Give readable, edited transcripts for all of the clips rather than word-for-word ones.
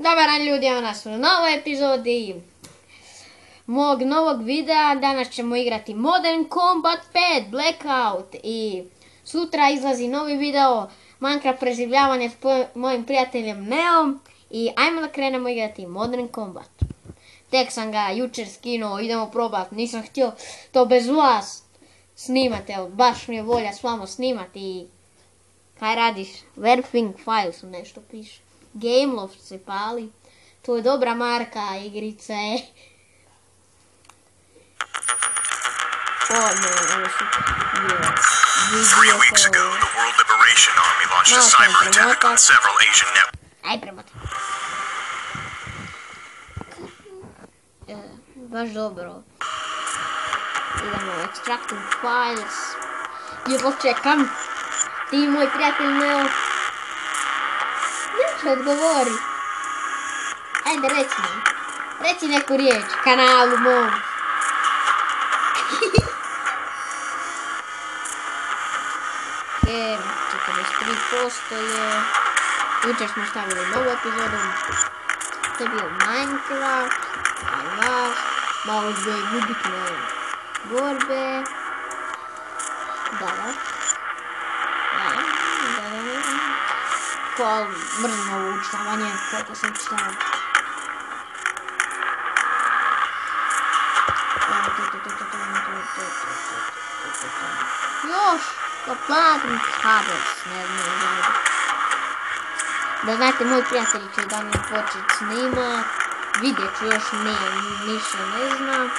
Dobar dan ljudi, evo nas u novoj epizodi mog novog videa. Danas ćemo igrati Modern Combat 5 Blackout i sutra izlazi novi video Minecraft preživljavanje s mojim prijateljem Neom. I ajmo da krenemo igrati Modern Combat. Tek sam ga jučer skinuo, idemo probat, nisam htio to bez vas snimati, evo baš mi je volja s vama snimati. I kaj radiš? Werfing Files nešto piše. Gameloft se pali. To je dobra marka igrice. Oh no, ovo su... 3 weeks ago, the World Liberation Army launched a cyber attack on several Asian networks. Aj premoti. Baš dobro. Idemo extracting files. Jedva čekam. Ti moj prijatelj Neo. Neće odgovori. Ajde reci mi. Reci neku riječ. Kanalu mom. Jer 43% je. Jučer smo stavili novu epizodu. To je bio Minecraft. Ajvaš. Malo ću je gubiti na borbe. Da. Mrzim ovo učitavanje, koliko sam čitao. Još, da platim Habers, ne znam. Da znate, moj prijatelj će danas početi snimat. Vidjet ću još ništa ne znam.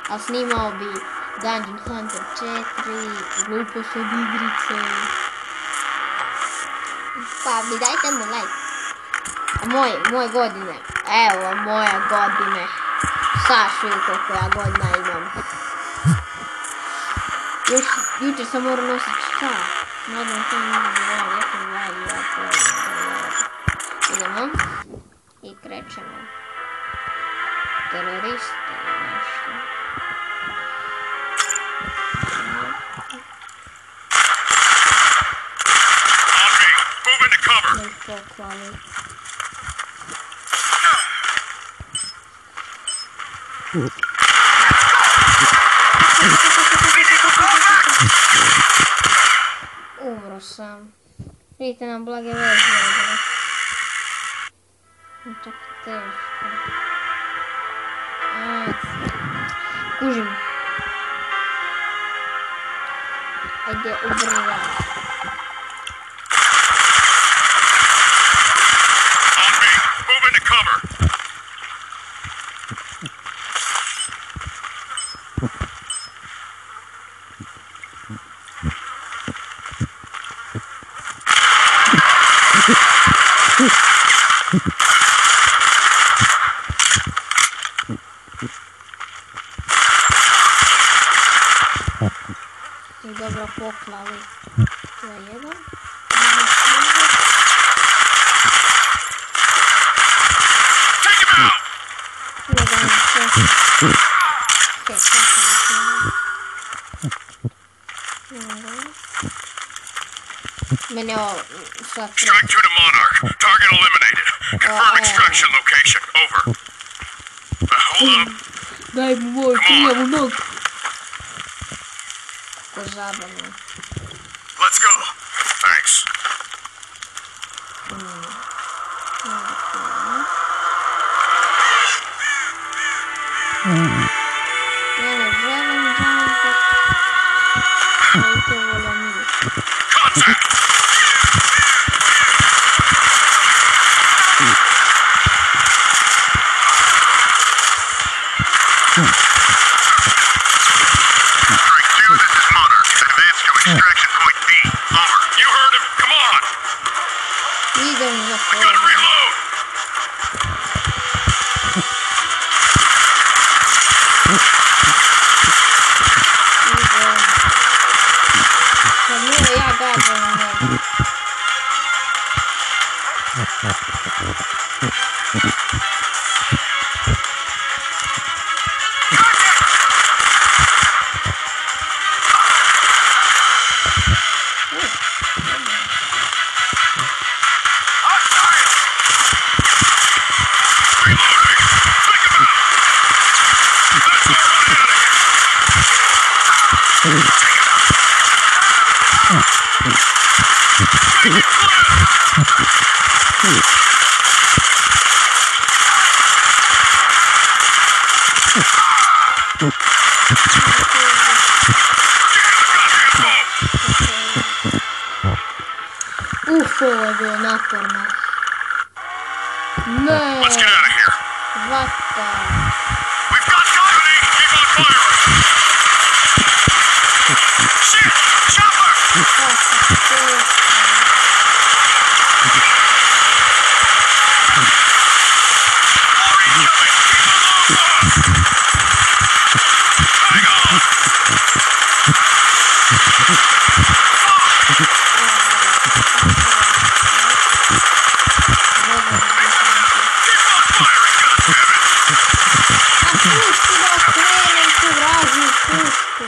A snimao bi Dungeon Hunter 4, glupost od igrice. Pa mi dajte mu like. Moje godine. Evo moje godine. Saš vidi koliko ja godina imam. Jučer sam morao nositi šta. Nadam to nije bilo nekom valju. Idemo. I krećemo. Teroriste ili nešto. Move into cover. Umro sam. Vidite nam blage veze. Tako teško. Kužim. Ajde ubrva. Move into cover. I dobro poklali. To je jedan. Mene ovo sad... Strike 2 to Monarch. Target eliminated. Confirm extraction location. Over. Hold up. Daj mu moj prijavu nog. To je zabavno. Let's go. Thanks. Ja ne želim jumpat. Ali to volim ništa. Contact. Strike 2, this is Monarch. Advance to extraction point B. Over. You heard him. Come on. Idem za Gotta to. reload. Idem. Kad nije ja gađam njega. Ovo je bilo naporno. Ne. Let's get out of here. Vata. We've got company. Keep on firing. Shit! Chopper! More incoming. Keep them off us. Hang on. Keep on firing, goddammit. Pusti da okrenem tu vražnu pušku.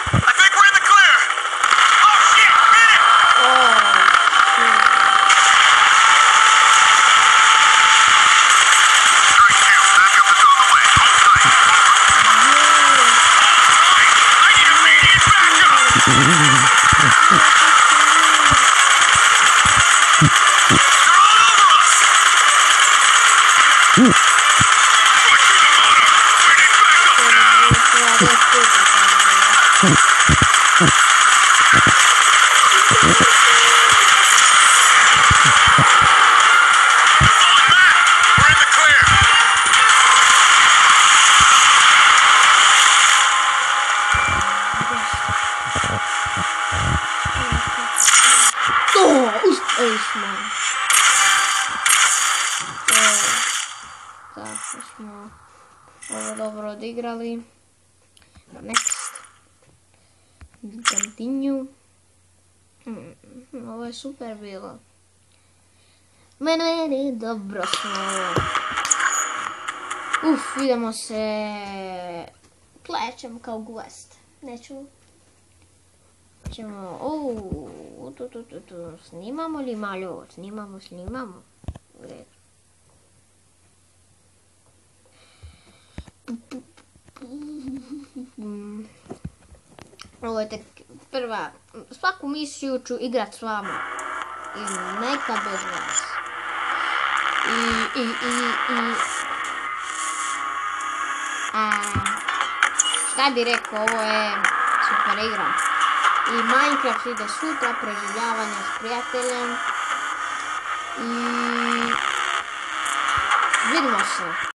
I think we're in the clear. Oh shit! Hit it! Strike two. Backup is on the way. Hold tight. Right. I need immediate backup. They're all over us. Push through the motor. We need backup now. They're falling back. We're in the clear. Uspjeli tako smo ovo dobro odigrali. Next. Continue. Ovo je super bilo. Mene dobro smo. Idemo se plećemo kao Quest. Nećemo. Ćemo, snimamo li malo? Snimamo. U redu. Ovo je tek prva. Svaku misiju ću igrat s vama. I neka bez vas. Šta bi rekao, ovo je super igra. I Minecraft ide sutra, preživljavanje s prijateljem. I vidimo se.